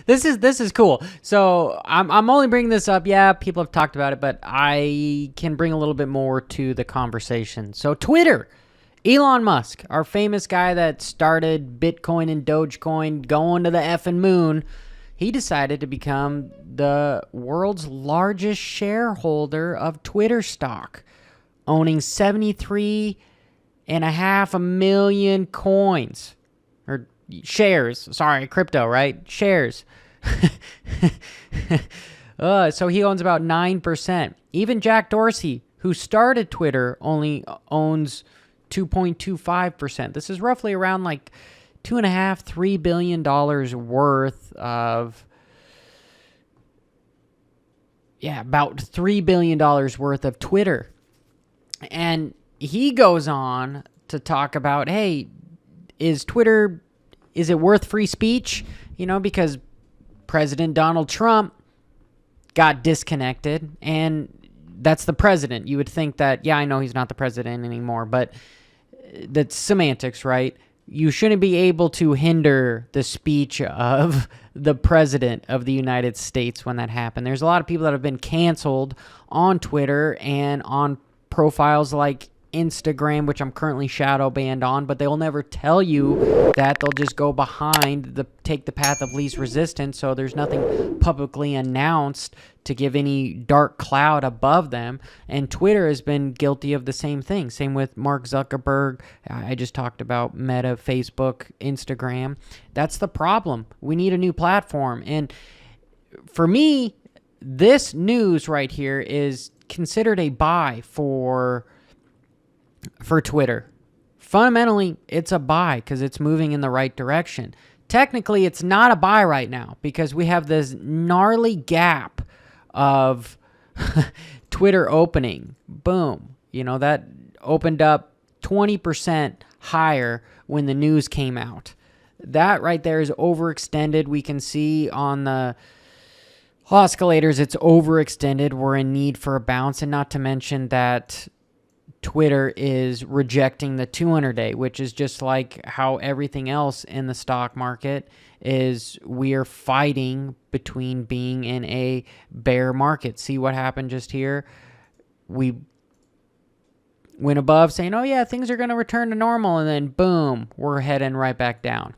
This is cool. So I'm only bringing this up. Yeah, people have talked about it, but I can bring a little bit more to the conversation. So Twitter, Elon Musk, our famous guy that started Bitcoin and Dogecoin, going to the effing moon, he decided to become the world's largest shareholder of Twitter stock, owning 73.5 million coins. Or shares. Sorry, crypto, right? Shares. So he owns about 9%. Even Jack Dorsey, who started Twitter, only owns 2.25%. This is roughly around like $2.5–3 billion worth of, about $3 billion worth of Twitter. And he goes on to talk about, hey, is it worth free speech? Because President Donald Trump got disconnected, and that's the president. You would think that, I know he's not the president anymore, but that's semantics, right? You shouldn't be able to hinder the speech of the president of the United States when that happened. There's a lot of people that have been canceled on Twitter and on profiles like Instagram, which I'm currently shadow banned on, but they'll never tell you that. They'll just go behind take the path of least resistance, so there's nothing publicly announced to give any dark cloud above them. And Twitter has been guilty of the same thing. Same with Mark Zuckerberg. I just talked about Meta, Facebook, Instagram. That's the problem. We need a new platform. And for me, this news right here is considered a buy for Twitter. Fundamentally, it's a buy because it's moving in the right direction. Technically, it's not a buy right now because we have this gnarly gap of Twitter opening. Boom. That opened up 20% higher when the news came out. That right there is overextended. We can see on the oscillators it's overextended. We're in need for a bounce, and not to mention that Twitter is rejecting the 200-day, which is just like how everything else in the stock market is. We are fighting between being in a bear market. See what happened just here? We went above saying, oh yeah, things are going to return to normal, and then boom, we're heading right back down.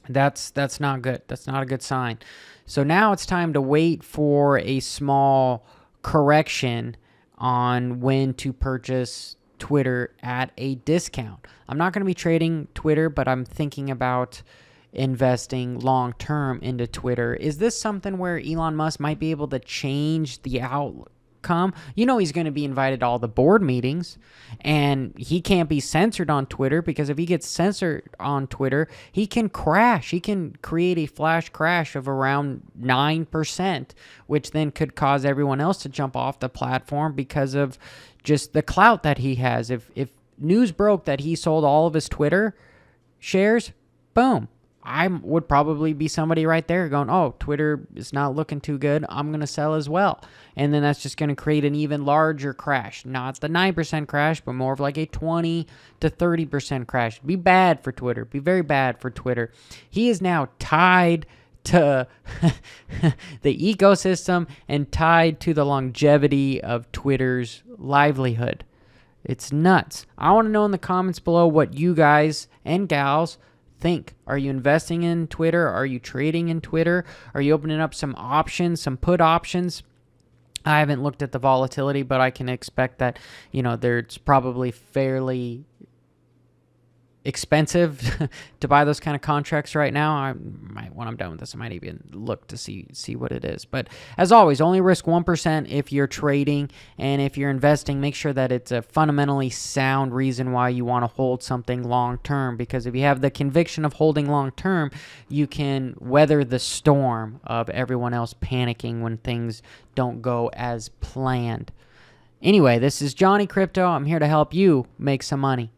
That's not good. That's not a good sign. So now it's time to wait for a small correction on when to purchase Twitter at a discount. I'm not going to be trading Twitter, but I'm thinking about investing long-term into Twitter. Is this something where Elon Musk might be able to change the outcome? He's going to be invited to all the board meetings, and he can't be censored on Twitter, because if he gets censored on Twitter, he can crash. He can create a flash crash of around 9%, which then could cause everyone else to jump off the platform because of just the clout that he has. If news broke that he sold all of his Twitter shares, boom, I would probably be somebody right there going, oh, Twitter is not looking too good, I'm going to sell as well. And then that's just going to create an even larger crash. Not the 9% crash, but more of like a 20 to 30% crash. It'd be bad for Twitter. It'd be very bad for Twitter. He is now tied to the ecosystem and tied to the longevity of Twitter's livelihood. It's nuts. I want to know in the comments below what you guys and gals think. Are you investing in Twitter? Are you trading in Twitter? Are you opening up some options, some put options? I haven't looked at the volatility, but I can expect that, there's probably fairly expensive to buy those kind of contracts right now. When I'm done with this, I might even look to see what it is. But as always, only risk 1% if you're trading, and if you're investing, make sure that it's a fundamentally sound reason why you want to hold something long term, because if you have the conviction of holding long term, you can weather the storm of everyone else panicking when things don't go as planned. Anyway, this is Johnny Crypto. I'm here to help you make some money.